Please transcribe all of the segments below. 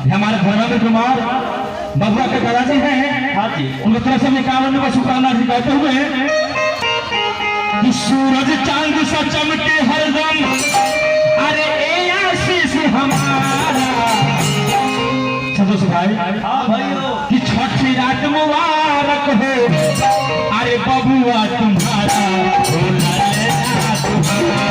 हमारे धर्मेंद्र कुमार बबुआ के दादाजी हैं। हाँ जी, उनकी तरफ से कानून का शुक्राना कहते हुए कि सूरज चांद सा चमके हरदम, अरे ए आशीष हमारा संतोष भाई। हाँ भाइयों, कि छठी रात मुबारक हो, अरे बबुआ तुम्हारा हो ललना तुम्हारा।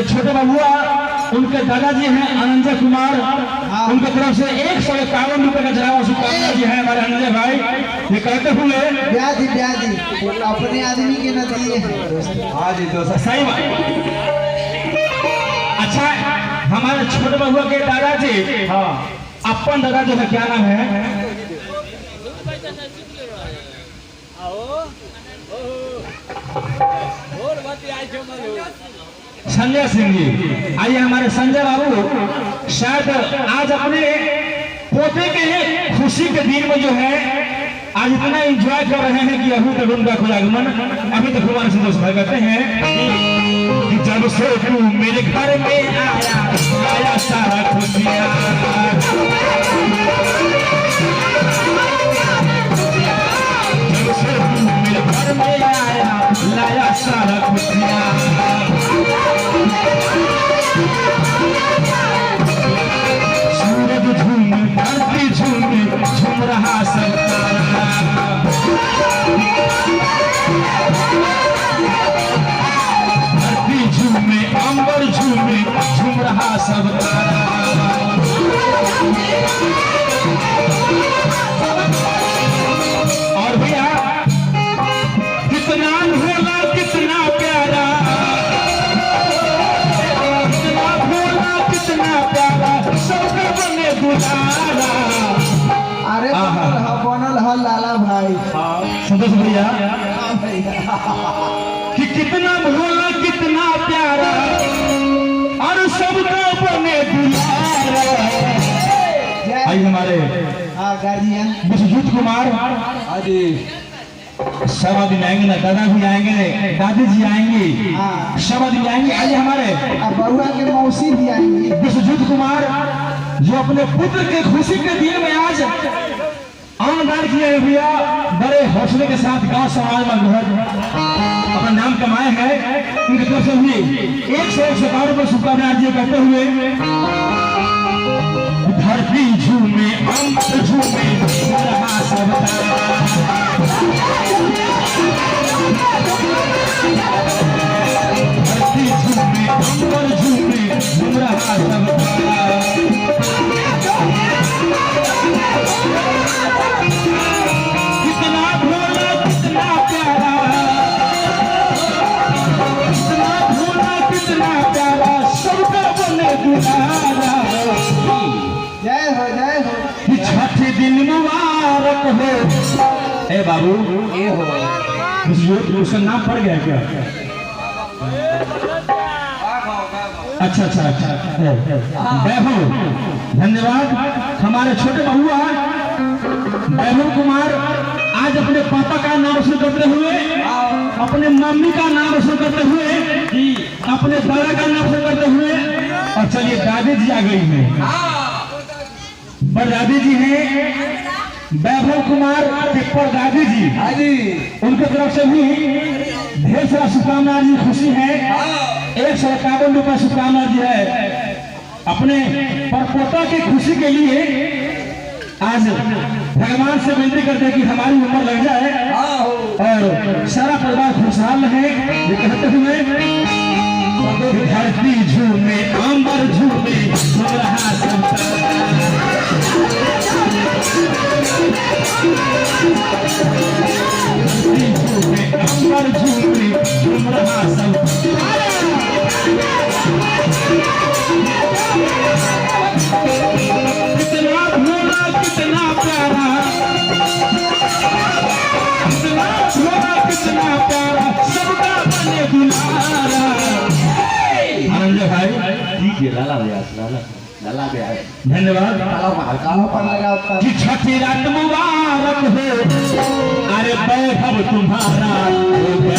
छोटे बबुआ उनके दादाजी हैं अनंजय कुमार, उनके तरफ से 151 रुपए का जनाब शुभकामना जी है हमारे अनंजय भाई। ये कहते हुए ब्याजी अपने आदमी के न दिए हैं। हाँ जी दोस्त, सही बात। अच्छा, हमारे छोटे बबुआ के दादाजी, हाँ अपन दादा जो है, क्या नाम है? संजय सिंह जी। आइए हमारे संजय बाबू शायद आज अपने पोते के खुशी के दिन में जो है आज इतना एंजॉय कर रहे हैं कि अभी तक उनका खुद आगमन अभी तक हमारे संतोष भाई कहते हैं कि जब से तू मेरे घर में आया सारा खुशियाँ, जब से तू मेरे घर में आया लाया सारा खुशियाँ। सूरज झूम धरती झूम रहा सब तारा, धरती झूमे अंबर झूम रहा सब तारा। और भैया कितना भोला कितना प्यारा, सबके बने दुलारा। अरे बनल है लाला भाई। संतोष भैया कि कितना भोला कितना प्यारा और सबका बने दुलारा। आई हमारे गार्जियन विश्वजीत कुमार जी, सब आदमी आएंगे ना, दादा भी आएंगे, दादी जी आएंगी, सब आदमी आएंगे। आइए हमारे बउआ के मौसी भी आएंगी। विश्वजीत कुमार जो अपने पुत्र के खुशी के दिन में आज आनदान किए भैया, बड़े हौसले के साथ गांव समाज में घर अपना नाम कमाए हैं। उनकी तरफ से भी 151 रुपये शुभकामनाएं कहते हुए धरती झूमे अंबर झूमे सबका। कितना भोला कितना प्यारा, कितना भोला कितना प्यारा, सबका बने दुलारा। जय हो जय हो। कि छठ दिन मुबारक हो। ए बाबू ये हो उसका नाम पड़ गया क्या? अच्छा अच्छा अच्छा वैभव, धन्यवाद। हमारे छोटे बहुआ वैभव कुमार आज अपने पापा का नाम रोशन करते हुए, अपने मम्मी का नाम रोशन करते हुए, अपने दादा का नाम रोशन करते हुए, और चलिए दादी जी आ गई है। पर दादी जी हैं वैभव कुमार के परदादी जी, उनके तरफ से भी ढेर सारा शुभकामनाएं जी, खुशी है। 151 रुपये शुभकामना जी है। अपने परपोता की खुशी के लिए आज भगवान से विनती करते हैं कि हमारी उम्र लग जाए और सारा परिवार खुशहाल रहे। ये कहते हुए धरती झूमे अंबर झूमे हो रहा अंबर झूमे झूम रहा सब। कितना भोला कितना प्यारा, कितना भोला कितना प्यारा, सबका बने दुलारा। आनंद भाई ठीक है, लाला भैया लाला भैया धन्यवाद। काला पर लगा उसका। कि छठी रात मुबारक हो, अरे वैभव तुम्हारा हो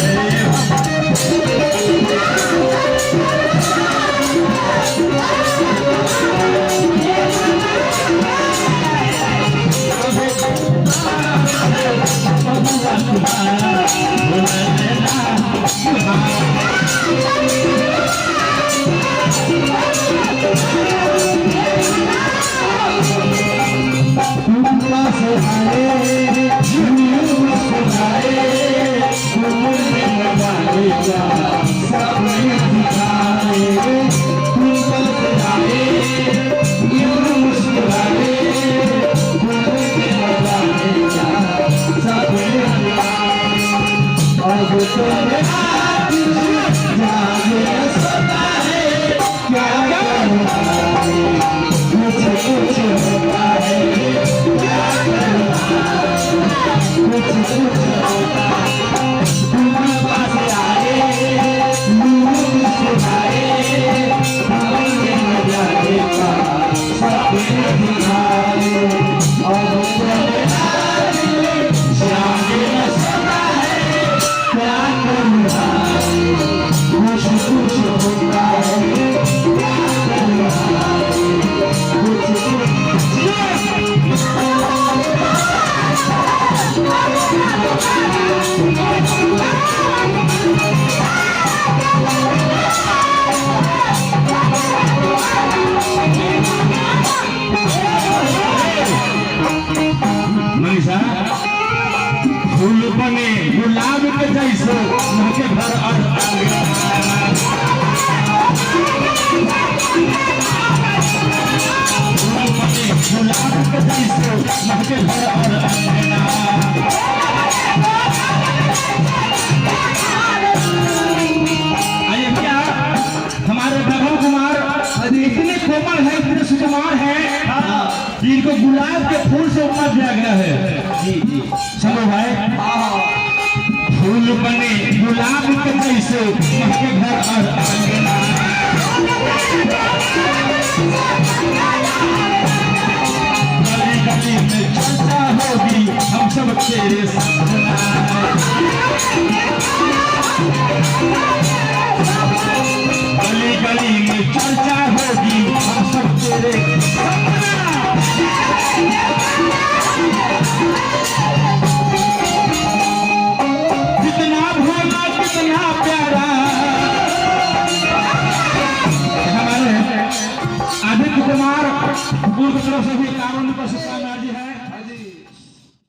मनीषा, फूल बने गुलाब के जैसे महके घर और फूल बने गुलाब के जैसे महके घर और अंगना। आइए क्या हमारे वैभव कुमार इतने कोमल है, इतने सुकुमार है, इनको गुलाब के फूल से उपमा दिया गया है। जी जी चलो भाई, फूल बने गुलाब के जैसे महके घर और अंगना। गली गली में चर्चा होगी हम सब तेरे सपना। गली गली में चर्चा होगी हम सब तेरे सपना। कितना भोला कितना प्यारा। हमारे आदित्य कुमार पूर्व तरफ से भी कानून पर शुभकामनाएं है।